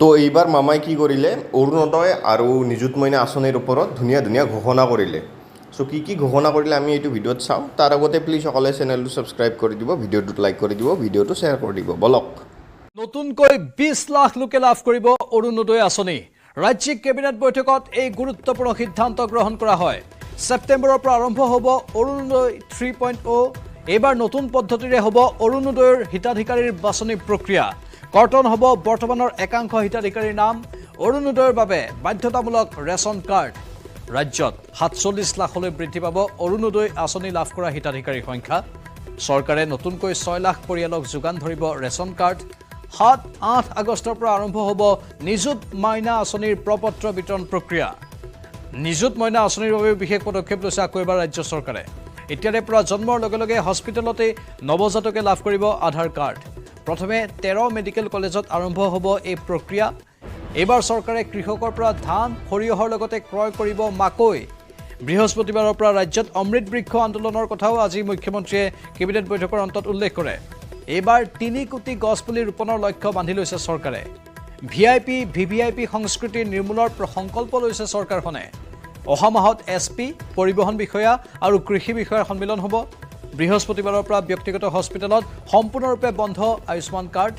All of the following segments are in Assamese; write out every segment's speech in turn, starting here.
তো এইবাৰ মামাই কি কৰিলে অৰুণোদয় আৰু নিযুত মইনা আঁচনিৰ ওপৰত ধুনীয়া ধুনীয়া ঘোষণা কৰিলে সো কি ঘোষণা কৰিলে আমি এইটো ভিডিঅ'ত চাওঁ তাৰ আগতে প্লিজ সকলে চেনেলটো সাবস্ক্ৰাইব কৰি দিব ভিডিঅ'টোত লাইক কৰি দিব ভিডিঅ'টো শ্বেয়াৰ কৰি দিব বলক নতুনকৈ 20 লাখ লোকে লাভ কৰিব অৰুণোদয় আঁচনি ৰাজ্যিক কেবিনেট বৈঠকত এই গুৰুত্বপূৰ্ণ সিদ্ধান্ত গ্ৰহণ কৰা হয় সেপ্টেম্বৰৰ পৰা আৰম্ভ হ'ব অৰুণোদয় 3.0 এবাৰ নতুন পদ্ধতিৰে হ'ব অৰুণোদয়ৰ হিতাধিকাৰীৰ বাছনি প্ৰক্ৰিয়া কৰ্তন হ'ব বৰ্তমানৰ একাংশ হিতাধিকাৰীৰ নাম অৰুণোদয়ৰ বাবে বাধ্যতামূলক ৰেচন কাৰ্ড ৰাজ্যত 47 লাখলৈ বৃদ্ধি পাব অৰুণোদয় আঁচনি লাভ কৰা হিতাধিকাৰীৰ সংখ্যা চৰকাৰে নতুনকৈ 6 লাখ পৰিয়ালক যোগান ধৰিব ৰেচন কাৰ্ড 7-8 আগষ্টৰ পৰা আৰম্ভ হ'ব নিযুত মইনা আঁচনিৰ প্ৰপত্ৰ বিতৰণ প্ৰক্ৰিয়া নিযুত মইনা আঁচনিৰ বাবে বিশেষ পদক্ষেপ লৈছে আকৌ এবাৰ ৰাজ্য চৰকাৰে এতিয়াৰে পৰা জন্মৰ লগে লগে হস্পিটেলতে নৱজাতকে লাভ কৰিব আধাৰ কাৰ্ড প্ৰথমে 13 মেডিকেল কলেজত আৰম্ভ হ'ব এই প্ৰক্ৰিয়া এবাৰ চৰকাৰে কৃষকৰ পৰা ধান সৰিয়হৰ লগতে ক্ৰয় কৰিব মাকৈ বৃহস্পতিবাৰৰ পৰা ৰাজ্যত অমৃত বৃক্ষ আন্দোলনৰ কথাও আজি মুখ্যমন্ত্ৰীয়ে কেবিনেট বৈঠকৰ অন্তত উল্লেখ কৰে এবাৰ 3 কোটি গছপুলি ৰোপণৰ লক্ষ্য বান্ধি লৈছে চৰকাৰে ভিআইপি ভিভিআইপি সংস্কৃতিৰ নিৰ্মূলৰ সংকল্প লৈছে চৰকাৰখনে অহা মাহত এছপি পৰিবহণ বিষয়া আৰু কৃষি বিষয়াৰ সন্মিলন হ'ব বৃহস্পতিবাৰৰ পৰা ব্যক্তিগত হস্পিটেলত সম্পূৰ্ণৰূপে বন্ধ আয়ুষ্মান কাৰ্ড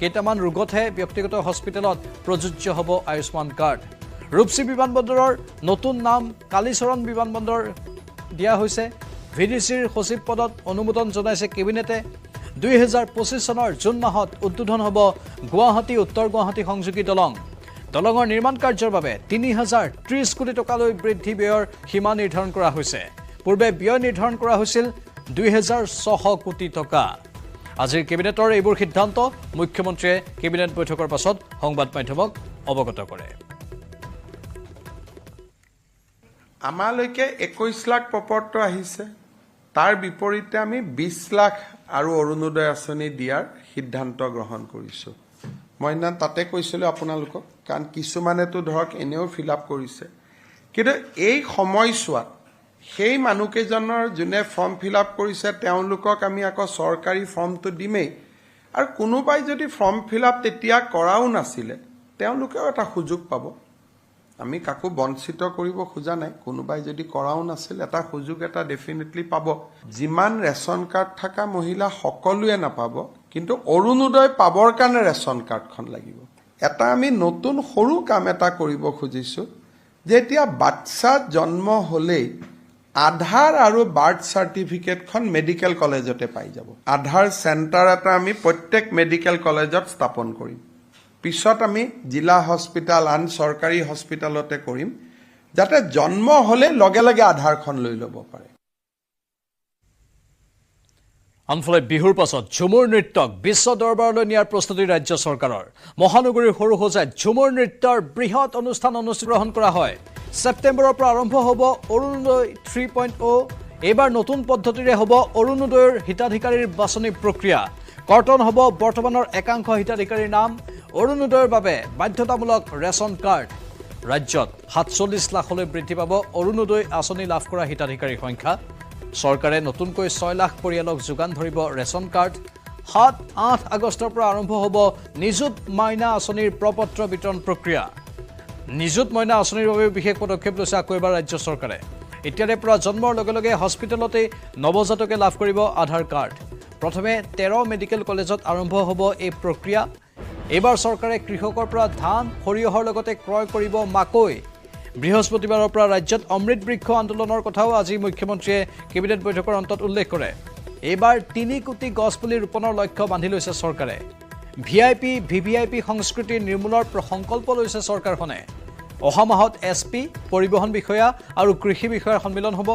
কেইটামান ৰোগতহে ব্যক্তিগত হস্পিটেলত প্ৰযোজ্য হ'ব আয়ুষ্মান কাৰ্ড ৰূপসী বিমানবন্দৰৰ নতুন নাম কালিচৰণ বিমানবন্দৰ দিয়া হৈছে ভিডিচিৰ সচিব পদত অনুমোদন জনাইছে কেবিনেটে 2025 চনৰ জুন মাহত উদ্বোধন হ'ব গুৱাহাটী উত্তৰ গুৱাহাটী সংযোগী দলঙৰ নিৰ্মাণ কাৰ্যৰ বাবে 3030 কোটি টকালৈ বৃদ্ধি ব্যয়ৰ সীমা নিৰ্ধাৰণ কৰা হৈছে পূৰ্বে ব্যয় নিৰ্ধাৰণ কৰা হৈছিল 2600 কোটি টকা আজিৰ কেবিনেটৰ এইবোৰ সিদ্ধান্ত মুখ্যমন্ত্ৰীয়ে কেবিনেট বৈঠকৰ পাছত সংবাদ মাধ্যমক অৱগত কৰে আমালৈকে 21 লাখ প্ৰপত্ৰ আহিছে তাৰ বিপৰীতে আমি 20 লাখ আৰু অৰুণোদয় আঁচনি দিয়াৰ সিদ্ধান্ত গ্ৰহণ কৰিছো মই না তাতে কৈছিলো আপোনালোকক কাৰণ কিছুমানেতো ধৰক এনেও ফিল আপ কৰিছে কিন্তু এই সময়ছোৱাত সেই মানুহকেইজনৰ যোনে ফৰ্ম ফিল আপ কৰিছে তেওঁলোকক আমি আকৌ চৰকাৰী ফৰ্মটো দিমেই আৰু কোনোবাই যদি ফৰ্ম ফিল আপ তেতিয়া কৰাও নাছিলে তেওঁলোকেও এটা সুযোগ পাব আমি কাকো বঞ্চিত কৰিব খোজা নাই কোনোবাই যদি কৰাও নাছিল এটা সুযোগ এটা ডেফিনেটলি পাব যিমান ৰেচন কাৰ্ড থকা মহিলা সকলোৱে নাপাব কিন্তু অৰুণোদয় পাবৰ কাৰণে ৰেচন কাৰ্ডখন লাগিব এটা আমি নতুন সৰু কাম এটা কৰিব খুজিছো যে এতিয়া বাচ্চা জন্ম হলেই আধাৰ আৰু বাৰ্থ সাৰ্টিফিকেটখন মেডিকেল কলেজতে পাই যাব আধাৰ চেণ্টাৰ এটা আমি প্ৰত্যেক মেডিকেল কলেজত স্থাপন কৰিম পিছত আমি জিলা হস্পিটাল আন চৰকাৰী হস্পিটালতে কৰিম যাতে জন্ম হলে লগে লগে আধাৰখন লৈ ল'ব পাৰে আনফালে বিহুৰ পাছত ঝুমুৰ নৃত্যক বিশ্ব দৰবাৰলৈ নিয়াৰ প্ৰস্তুতি ৰাজ্য চৰকাৰৰ মহানগৰীৰ সৰু সজাত ঝুমুৰ নৃত্যৰ বৃহৎ অনুষ্ঠান গ্ৰহণ কৰা হয় সেপ্টেম্বৰৰ পৰা আৰম্ভ হ'ব অৰুণোদয় 3.0 এবাৰ নতুন পদ্ধতিৰে হ'ব অৰুণোদয়ৰ হিতাধিকাৰীৰ বাছনি প্ৰক্ৰিয়া কৰ্তন হ'ব বৰ্তমানৰ একাংশ হিতাধিকাৰীৰ নাম অৰুণোদয়ৰ বাবে বাধ্যতামূলক ৰেচন কাৰ্ড ৰাজ্যত 47 লাখলৈ বৃদ্ধি পাব অৰুণোদয় আঁচনি লাভ কৰা হিতাধিকাৰীৰ সংখ্যা চৰকাৰে নতুনকৈ 6 লাখ পৰিয়ালক যোগান ধৰিব ৰেচন কাৰ্ড 7-8 আগষ্টৰ পৰা আৰম্ভ হ'ব নিযুত মইনা আঁচনিৰ প্ৰপত্ৰ বিতৰণ প্ৰক্ৰিয়া নিযুত মইনা আঁচনিৰ বাবে বিশেষ পদক্ষেপ লৈছে আকৌ এবাৰ ৰাজ্য চৰকাৰে এতিয়াৰে পৰা জন্মৰ লগে লগে হস্পিটেলতে নৱজাতকে লাভ কৰিব আধাৰ কাৰ্ড প্ৰথমে 13 মেডিকেল কলেজত আৰম্ভ হ'ব এই প্ৰক্ৰিয়া এবাৰ চৰকাৰে কৃষকৰ পৰা ধান সৰিয়হৰ লগতে ক্ৰয় কৰিব মাকৈ বৃহস্পতিবাৰৰ পৰা ৰাজ্যত অমৃত বৃক্ষ আন্দোলনৰ কথাও আজি মুখ্যমন্ত্ৰীয়ে কেবিনেট বৈঠকৰ অন্তত উল্লেখ কৰে এবাৰ 3 কোটি গছপুলি ৰোপণৰ লক্ষ্য বান্ধি লৈছে চৰকাৰে ভিআইপি ভিভিআইপি সংস্কৃতিৰ নিৰ্মূলৰ সংকল্প লৈছে চৰকাৰখনে অহা মাহত এছপি পৰিবহণ বিষয়া আৰু কৃষি বিষয়াৰ সন্মিলন হ'ব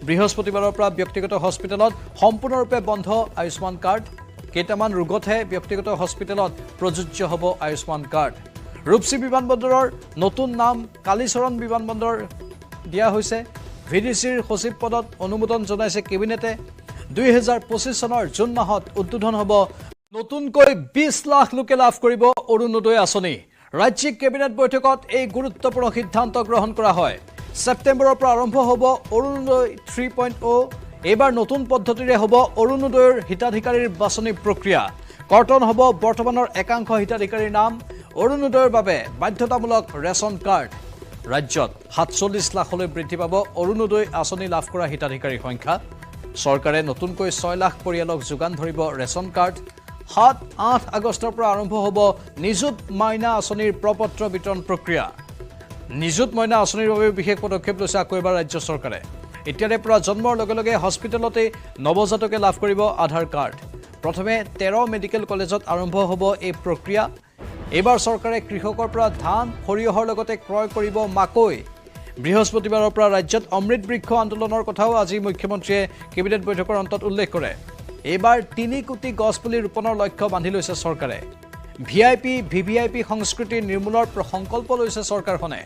বৃহস্পতিবাৰৰ পৰা ব্যক্তিগত হস্পিটেলত সম্পূৰ্ণৰূপে বন্ধ আয়ুষ্মান কাৰ্ড কেইটামান ৰোগতহে ব্যক্তিগত হস্পিটেলত প্ৰযোজ্য হ'ব আয়ুষ্মান কাৰ্ড ৰূপসী বিমানবন্দৰৰ নতুন নাম কালিচৰণ বিমানবন্দৰ দিয়া হৈছে ভিডিচিৰ সচিব পদত অনুমোদন জনাইছে কেবিনেটে 2025 চনৰ জুন মাহত উদ্বোধন হ'ব নতুনকৈ 20 লাখ লোকে লাভ কৰিব অৰুণোদয় আঁচনি ৰাজ্যিক কেবিনেট বৈঠকত এই গুৰুত্বপূৰ্ণ সিদ্ধান্ত গ্ৰহণ কৰা হয় সেপ্টেম্বৰৰ পৰা আৰম্ভ হ'ব অৰুণোদয় 3.0 এবাৰ নতুন পদ্ধতিৰে হ'ব অৰুণোদয়ৰ হিতাধিকাৰীৰ বাছনি প্ৰক্ৰিয়া কৰ্তন হ'ব বৰ্তমানৰ একাংশ হিতাধিকাৰীৰ নাম অৰুণোদয়ৰ বাবে বাধ্যতামূলক ৰেচন কাৰ্ড ৰাজ্যত ৪৭ লাখলৈ বৃদ্ধি পাব অৰুণোদয় আঁচনি লাভ কৰা হিতাধিকাৰীৰ সংখ্যা চৰকাৰে নতুনকৈ ৬ লাখ পৰিয়ালক যোগান ধৰিব ৰেচন কাৰ্ড ৭-৮ আগষ্টৰ পৰা আৰম্ভ হ'ব নিযুত মাইনা আঁচনিৰ প্ৰপত্ৰ বিতৰণ প্ৰক্ৰিয়া নিযুত মইনা আঁচনিৰ বাবে বিশেষ পদক্ষেপ লৈছে আকৌ এবাৰ ৰাজ্য চৰকাৰে এতিয়াৰে পৰা জন্মৰ লগে লগে হস্পিটেলতে নৱজাতকে লাভ কৰিব আধাৰ কাৰ্ড প্ৰথমে ১৩ মেডিকেল কলেজত আৰম্ভ হ'ব এই প্ৰক্ৰিয়া এইবাৰ চৰকাৰে কৃষকৰ পৰা ধান সৰিয়হৰ লগতে ক্ৰয় কৰিব মাকৈ বৃহস্পতিবাৰৰ পৰা ৰাজ্যত অমৃত বৃক্ষ আন্দোলনৰ কথাও আজি মুখ্যমন্ত্ৰীয়ে কেবিনেট বৈঠকৰ অন্তত উল্লেখ কৰে এইবাৰ ৩ কোটি গছপুলি ৰোপণৰ লক্ষ্য বান্ধি লৈছে চৰকাৰে ভিআইপি ভিভিআইপি সংস্কৃতি নিৰ্মূলৰ সংকল্প লৈছে চৰকাৰখনে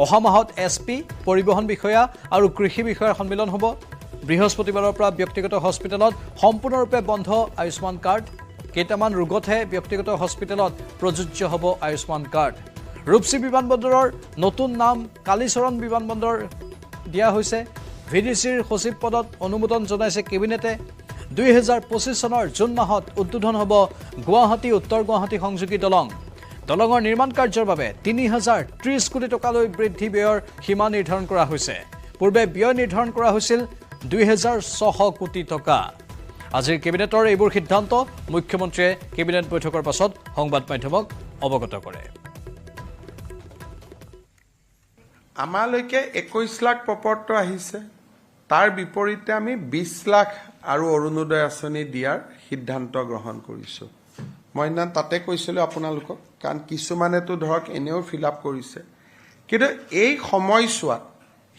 অহা মাহত এছপি পৰিবহণ বিষয়া আৰু কৃষি বিষয়াৰ সন্মিলন হ'ব বৃহস্পতিবাৰৰ পৰা ব্যক্তিগত হস্পিটেলত সম্পূৰ্ণৰূপে বন্ধ আয়ুষ্মান কাৰ্ড কেইটামান ৰোগতহে ব্যক্তিগত হস্পিটেলত প্ৰযোজ্য হ'ব আয়ুষ্মান কাৰ্ড ৰূপসী বিমানবন্দৰৰ নতুন নাম কালীচৰণ বিমানবন্দৰ দিয়া হৈছে ভিডিচিৰ সচিব পদত অনুমোদন জনাইছে কেবিনেটে ২০২৫ চনৰ জুন মাহত উদ্বোধন হ'ব গুৱাহাটী উত্তৰ গুৱাহাটী সংযোগী দলঙৰ নিৰ্মাণ কাৰ্যৰ বাবে ৩,০৩০ কোটি টকালৈ বৃদ্ধি ব্যয়ৰ সীমা নিৰ্ধাৰণ কৰা হৈছে পূৰ্বে ব্যয় নিৰ্ধাৰণ কৰা হৈছিল ২,৬০০ কোটি টকা আজিৰ কেবিনেটৰ এইবোৰ সিদ্ধান্ত মুখ্যমন্ত্ৰীয়ে কেবিনেট বৈঠকৰ পাছত সংবাদ মাধ্যমক অৱগত কৰে আমালৈকে ২১ লাখ প্ৰপত্ৰ আহিছে তাৰ বিপৰীতে আমি ২০ লাখ আৰু অৰুণোদয় আঁচনি দিয়াৰ সিদ্ধান্ত গ্ৰহণ কৰিছোঁ মই না তাতে কৈছিলোঁ আপোনালোকক কাৰণ কিছুমানেতো ধৰক এনেও ফিল আপ কৰিছে কিন্তু এই সময়ছোৱাত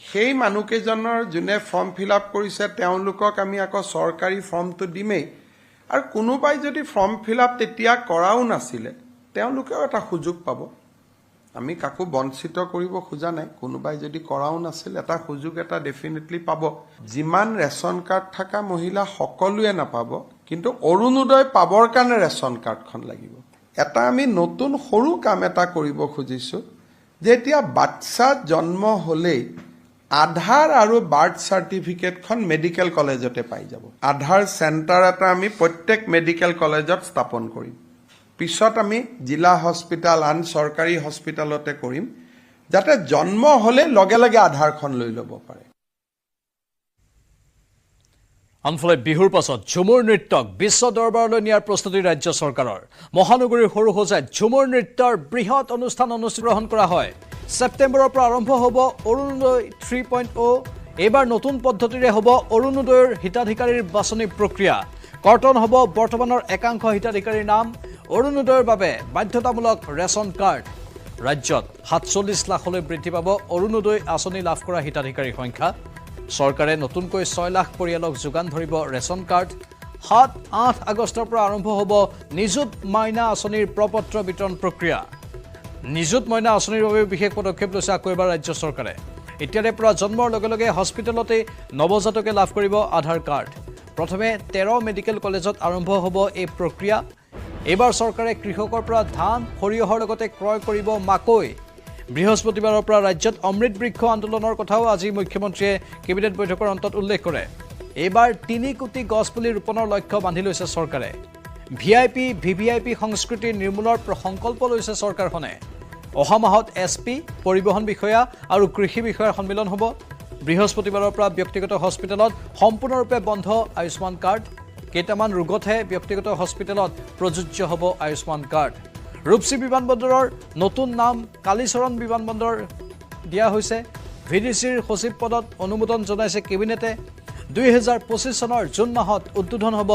সেই মানুহকেইজনৰ যোনে ফৰ্ম ফিল আপ কৰিছে তেওঁলোকক আমি আকৌ চৰকাৰী ফৰ্মটো দিমেই আৰু কোনোবাই যদি ফৰ্ম ফিল আপ তেতিয়া কৰাও নাছিলে তেওঁলোকেও এটা সুযোগ পাব আমি কাকো বঞ্চিত কৰিব খোজা নাই কোনোবাই যদি কৰাও নাছিল এটা সুযোগ এটা ডেফিনেটলি পাব যিমান ৰেচন কাৰ্ড থকা মহিলা সকলোৱে নাপাব কিন্তু অৰুণোদয় পাবৰ কাৰণে ৰেচন কাৰ্ডখন লাগিব এটা আমি নতুন সৰু কাম এটা কৰিব খুজিছোঁ যে এতিয়া বাচ্চা জন্ম হ'লেই আধাৰ আৰু বাৰ্থ চাৰ্টিফিকেটখন মেডিকেল কলেজতে পাই যাব আধাৰ চেণ্টাৰ এটা আমি প্ৰত্যেক মেডিকেল কলেজত স্থাপন কৰিম পিছত আমি জিলা হস্পিটাল আন চৰকাৰী হস্পিটালতে কৰিম যাতে জন্ম হ'লে লগে লগে আধাৰখন লৈ ল'ব পাৰে আনফালে বিহুৰ পাছত ঝুমুৰ নৃত্যক বিশ্ব দৰবাৰলৈ নিয়াৰ প্ৰস্তুতি ৰাজ্য চৰকাৰৰ মহানগৰীৰ সৰু সজাইত ঝুমুৰ নৃত্যৰ বৃহৎ অনুষ্ঠান গ্ৰহণ কৰা হয় ছেপ্টেম্বৰৰ পৰা আৰম্ভ হ'ব অৰুণোদয় 3.0 এইবাৰ নতুন পদ্ধতিৰে হ'ব অৰুণোদয়ৰ হিতাধিকাৰীৰ বাছনি প্ৰক্ৰিয়া কৰ্তন হ'ব বৰ্তমানৰ একাংশ হিতাধিকাৰীৰ নাম অৰুণোদয়ৰ বাবে বাধ্যতামূলক ৰেচন কাৰ্ড ৰাজ্যত ৪৭ লাখলৈ বৃদ্ধি পাব অৰুণোদয় আঁচনি লাভ কৰা হিতাধিকাৰীৰ সংখ্যা চৰকাৰে নতুনকৈ ৬ লাখ পৰিয়ালক যোগান ধৰিব ৰেচন কাৰ্ড ৭-৮ আগষ্টৰ পৰা আৰম্ভ হ'ব নিযুত মাইনা আঁচনিৰ প্ৰপত্ৰ বিতৰণ প্ৰক্ৰিয়া নিযুত মইনা আঁচনিৰ বাবে বিশেষ পদক্ষেপ লৈছে আকৌ এবাৰ ৰাজ্য চৰকাৰে এতিয়াৰে পৰা জন্মৰ লগে লগে হস্পিটেলতে নৱজাতকে লাভ কৰিব আধাৰ কাৰ্ড প্ৰথমে ১৩ মেডিকেল কলেজত আৰম্ভ হ'ব এই প্ৰক্ৰিয়া এইবাৰ চৰকাৰে কৃষকৰ পৰা ধান সৰিয়হৰ লগতে ক্ৰয় কৰিব মাকৈ বৃহস্পতিবাৰৰ পৰা ৰাজ্যত অমৃত বৃক্ষ আন্দোলনৰ কথাও আজি মুখ্যমন্ত্ৰীয়ে কেবিনেট বৈঠকৰ অন্তত উল্লেখ কৰে এইবাৰ ৩ কোটি গছপুলি ৰোপণৰ লক্ষ্য বান্ধি লৈছে চৰকাৰে ভিআইপি ভিভিআইপি সংস্কৃতি নিৰ্মূলৰ সংকল্প লৈছে চৰকাৰখনে অহা মাহত এছপি পৰিবহণ বিষয়া আৰু কৃষি বিষয়াৰ সন্মিলন হ'ব বৃহস্পতিবাৰৰ পৰা ব্যক্তিগত হস্পিটেলত সম্পূৰ্ণৰূপে বন্ধ আয়ুষ্মান কাৰ্ড কেইটামান ৰোগতহে ব্যক্তিগত হস্পিটেলত প্ৰযোজ্য হ'ব আয়ুষ্মান কাৰ্ড ৰূপসী বিমানবন্দৰৰ নতুন নাম কালীচৰণ বিমানবন্দৰ দিয়া হৈছে ভিডিচিৰ সচিব পদত অনুমোদন জনাইছে কেবিনেটে ২০২৫ চনৰ জুন মাহত উদ্বোধন হ'ব